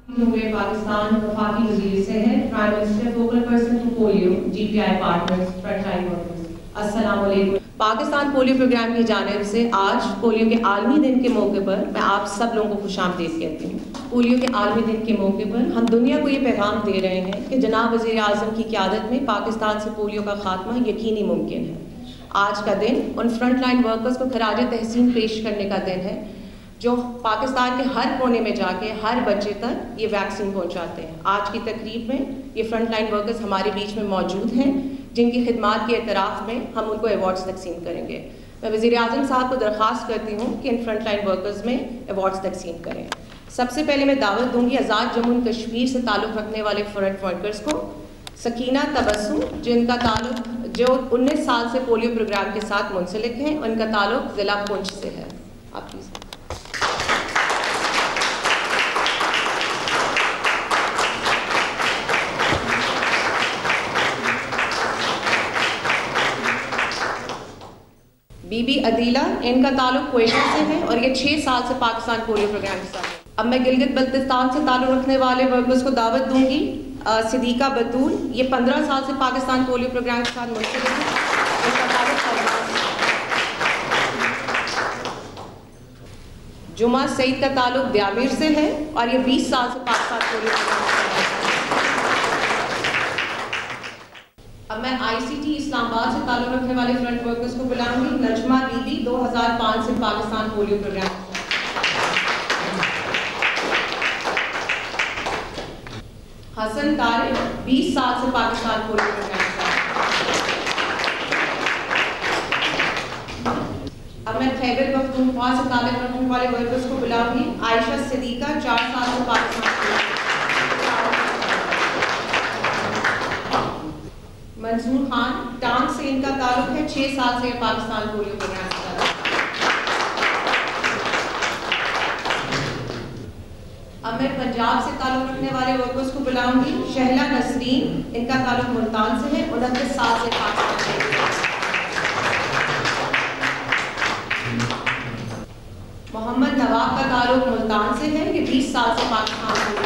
ہوئے پاکستان وفاقی وزیر صحت prime minister focal person for polio GPI partners front line workers, السلام علیکم۔ پاکستان پولیو پروگرام کی جانب سے آج پولیو کے عالمی دن کے موقع پر میں آپ سب لوگوں کو خوش آمدید کہتی ہوں۔ پولیو کے عالمی دن کے موقع پر ہم دنیا کو یہ پیغام دے رہے ہیں کہ جناب وزیر اعظم کی قیادت میں پاکستان سے پولیو کا خاتمہ یقینی ممکن ہے۔ آج کا دن ان فرنٹ لائن ورکرز کو خراج تحسین پیش کرنے کا دن ہے جو پاکستان کے ہر کونے میں جا کے ہر بچے تک یہ ویکسین پہنچاتے ہیں۔ آج کی تقریب میں یہ فرنٹ لائن ورکرز ہمارے بیچ میں موجود ہیں جن کی خدمات کے اعتراف میں ہم ان کو ایوارڈز تقسیم کریں گے۔ میں وزیر اعظم صاحب کو درخواست کرتی ہوں کہ ان فرنٹ لائن ورکرز میں ایوارڈز تقسیم کریں۔ سب سے پہلے میں دعوت دوں گی آزاد جموں کشمیر سے تعلق رکھنے والے فرنٹ ورکرز کو، سکینہ تبسم جن کا تعلق جو 19 سال سے پولیو پروگرام کے ساتھ منسلک ہیں، ان کا تعلق ضلع پونچھ سے ہے۔ آپ پلیز۔ بی بی عدیلہ، ان کا تعلق کوئٹہ سے ہے اور یہ 6 سال سے پاکستان پولیو پروگرام کے ساتھ ہے۔ اب میں گلگت بلتستان سے تعلق رکھنے والے ورکرز کو دعوت دوں گی، صدیقہ بطول، یہ 15 سال سے پاکستان پولیو پروگرام کے ساتھ منسلک ہے، ان کا تعلق جمعہ سعید کا تعلق دیامیر سے ہے اور یہ 20 سال سے پاکستان پولیو پروگرام کے ساتھ ہے۔ اب میں ICT اسلام آباد سے تعلق رکھنے والے فرنٹ ورکرز کو بلاؤں گی، نجمہ بی بی 2005 سے پاکستان پولیو پروگرام۔ حسن طارق 20 سال سے پاکستان پولیو پروگرام۔ اب میں خیبر پختونخوا سے تعلق رکھنے والے ورکرز کو بلاؤں گی، عائشہ صدیقہ 4 سال سے پاکستان پولیو۔ منصور خان ٹانگ سے ان کا تعلق ہے، 6 سال سے پاکستان پولیو پروگرام کے ساتھ۔ اب میں پنجاب سے تعلق رکھنے والے ورکرز کو بلاؤں گی، شہلا نسرین، ان کا تعلق ملتان سے ہے، 29 سال سے پاکستان پولیو۔ محمد نواب کا تعلق ملتان سے ہے، یہ 20 سال سے پاکستان پولیو۔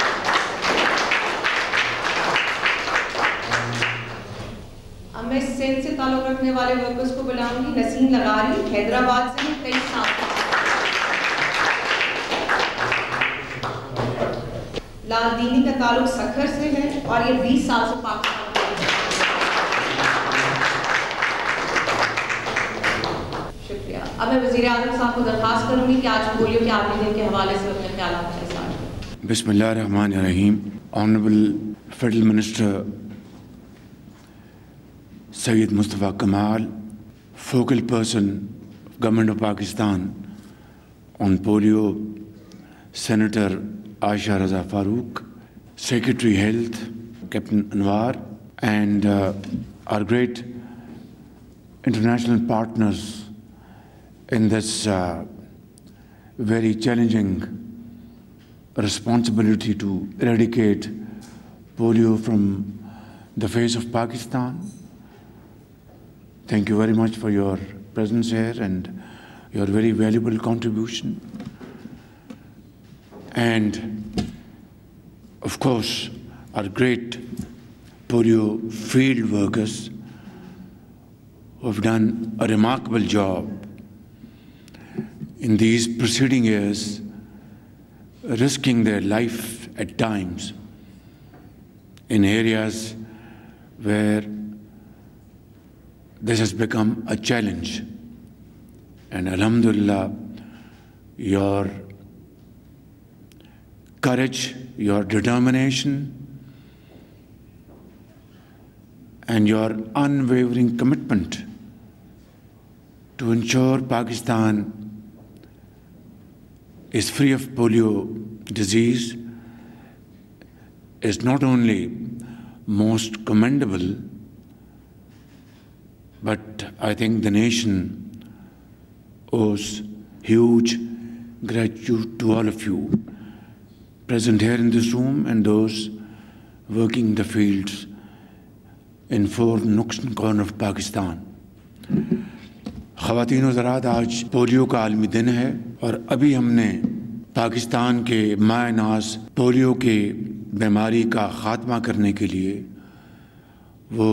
اب میں سندھ سے تعلق رکھنے والے ورکرز کو بلاؤں گی، نسیم لغاری حیدرآباد سے 23 سال۔ لال دینی کا تعلق سکھر سے ہے اور یہ 20 سال سے پاکستان۔ شکریہ۔ اب میں وزیر اعظم صاحب کو درخواست کروں گی کہ آج پولیو کے عالمی دن کے حوالے سے اپنے خیالات کا اظہار کریں۔ بسم اللہ الرحمن الرحیم۔ Honourable federal minister Syed Mustafa Kamal, focal person of Government of Pakistan on polio, Senator Aisha Raza Farooq, Secretary Health Captain Anwar, and our great international partners in this very challenging responsibility to eradicate polio from the face of Pakistan. Thank you very much for your presence here and your very valuable contribution. And of course, our great polio field workers who have done a remarkable job in these preceding years, risking their life at times in areas where this has become a challenge. And alhamdulillah, your courage, your determination, and your unwavering commitment to ensure Pakistan is free of polio disease is not only most commendable, but I think the nation owes huge gratitude to all of you present here in this room and those working in the fields in 4 nooks and corners of Pakistan. خواتین و حضرات، آج polio کا عالمی دن ہے اور ابھی ہم نے پاکستان کے مائع ناز پولیو کے بیماری کا خاتمہ کرنے کے لیے وہ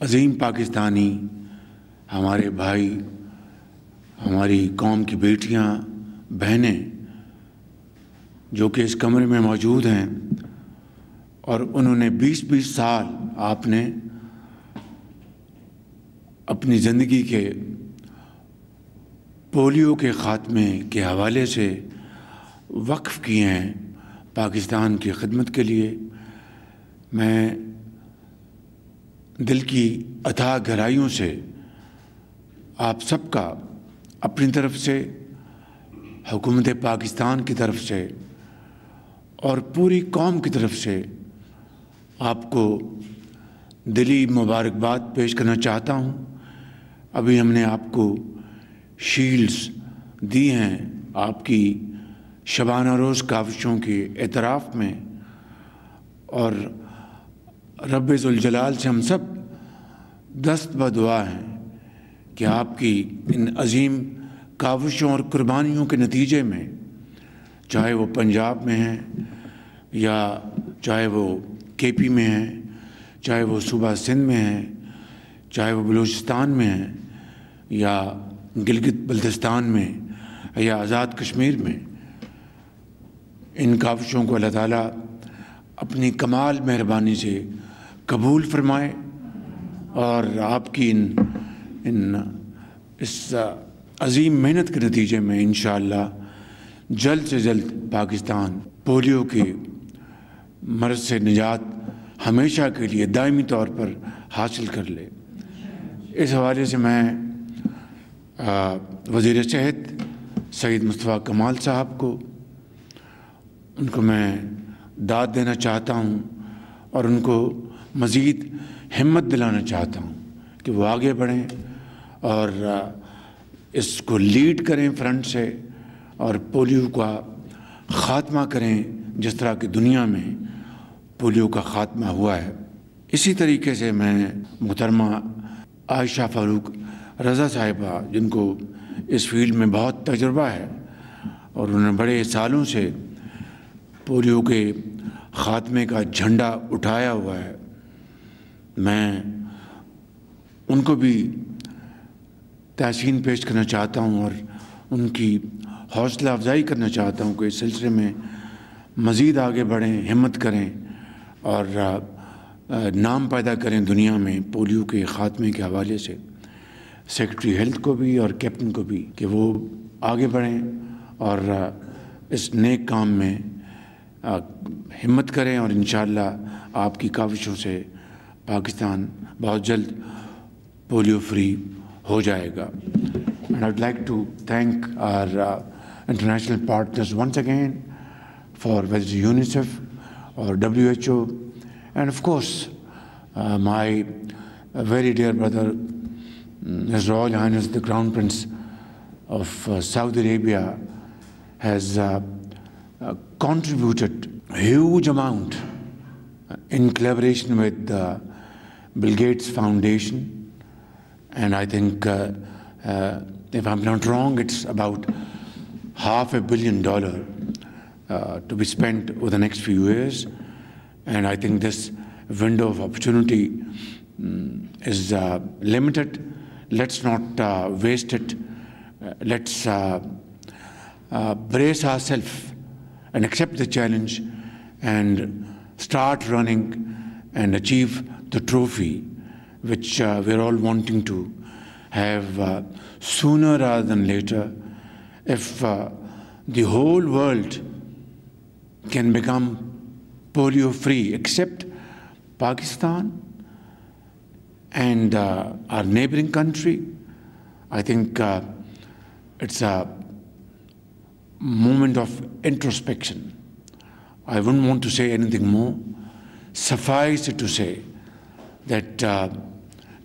عظیم پاکستانی ہمارے بھائی، ہماری قوم کی بیٹیاں، بہنیں جو کہ اس کمرے میں موجود ہیں، اور انہوں نے 20 سال آپ نے اپنی زندگی کے پولیو کے خاتمے کے حوالے سے وقف کیے ہیں پاکستان کی خدمت کے لیے۔ میں دل کی اتھاہ گہرائیوں سے آپ سب کا اپنی طرف سے، حکومت پاکستان کی طرف سے اور پوری قوم کی طرف سے آپ کو دلی مبارکباد پیش کرنا چاہتا ہوں۔ ابھی ہم نے آپ کو شیلڈز دی ہیں آپ کی شبانہ روز کاوشوں کے اعتراف میں، اور رب ذوالجلال سے ہم سب دست بدعا ہیں کہ آپ کی ان عظیم کاوشوں اور قربانیوں کے نتیجے میں، چاہے وہ پنجاب میں ہیں یا چاہے وہ کے پی میں ہیں، چاہے وہ صوبہ سندھ میں ہیں، چاہے وہ بلوچستان میں ہیں یا گلگت بلتستان میں یا آزاد کشمیر میں، ان کاوشوں کو اللہ تعالیٰ اپنی کمال مہربانی سے قبول فرمائے، اور آپ کی اس عظیم محنت کے نتیجے میں انشاءاللہ جلد سے جلد پاکستان پولیو کے مرض سے نجات ہمیشہ کے لیے دائمی طور پر حاصل کر لے۔ اس حوالے سے میں وزیر صحت سید مصطفیٰ کمال صاحب کو، ان کو میں داد دینا چاہتا ہوں اور ان کو مزید ہمت دلانا چاہتا ہوں کہ وہ آگے بڑھیں اور اس کو لیڈ کریں فرنٹ سے، اور پولیو کا خاتمہ کریں جس طرح کی دنیا میں پولیو کا خاتمہ ہوا ہے۔ اسی طریقے سے میں محترمہ عائشہ فاروق رضا صاحبہ، جن کو اس فیلڈ میں بہت تجربہ ہے اور انہوں نے بڑے سالوں سے پولیو کے خاتمے کا جھنڈا اٹھایا ہوا ہے، میں ان کو بھی تحسین پیش کرنا چاہتا ہوں اور ان کی حوصلہ افزائی کرنا چاہتا ہوں کہ اس سلسلے میں مزید آگے بڑھیں، ہمت کریں اور نام پیدا کریں دنیا میں پولیو کے خاتمے کے حوالے سے۔ سیکرٹری ہیلتھ کو بھی اور کیپٹن کو بھی کہ وہ آگے بڑھیں اور اس نیک کام میں ہمت کریں، اور انشاءاللہ آپ کی کاوشوں سے پاکستان بہت جلد پولیو فری ہو جائے گا۔ And I'd like to thank our international partners once again, for whether it's UNICEF or WHO, and of course my very dear brother, His Royal Highness the Crown Prince of Saudi Arabia has contributed a huge amount in collaboration with the Bill Gates Foundation, and I think if I'm not wrong, it's about $500 million to be spent over the next few years, and I think this window of opportunity is limited. Let's not waste it. Let's brace ourselves and accept the challenge and start running and achieve the trophy which we're all wanting to have sooner rather than later. If the whole world can become polio free except Pakistan and our neighboring country, I think it's a moment of introspection. I wouldn't want to say anything more. Suffice it to say that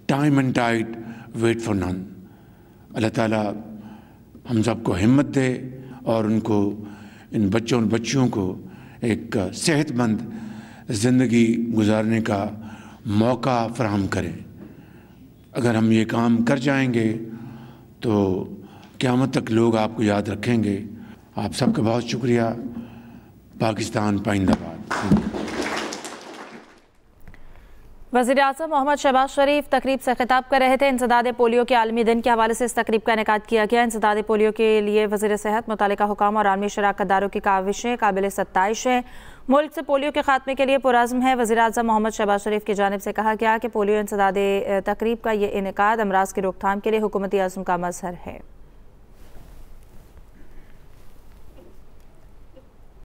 time and tide wait for none. اللہ تعالیٰ ہم سب کو ہمت دے اور ان کو، ان بچوں اور بچیوں کو ایک صحت مند زندگی گزارنے کا موقع فراہم کریں۔ اگر ہم یہ کام کر جائیں گے تو قیامت تک لوگ آپ کو یاد رکھیں گے، آپ سب کا بہت شکریہ. پاکستان پائندہ باد. وزیر اعظم محمد شہباز شریف تقریب سے خطاب کر رہے تھے. انسداد پولیو کے عالمی دن کے حوالے سے اس تقریب کا انعقاد کیا گیا. انسداد پولیو کے لیے وزیر صحت، متعلقہ حکام اور عالمی شراکت داروں کی کاوشیں قابل ستائش ہیں. ملک سے پولیو کے خاتمے کے لیے پرعزم ہے. وزیر اعظم محمد شہباز شریف کی جانب سے کہا گیا کہ پولیو انسداد تقریب کا یہ انعقاد امراض کی روک تھام کے لیے حکومتی عزم کا مظہر ہے.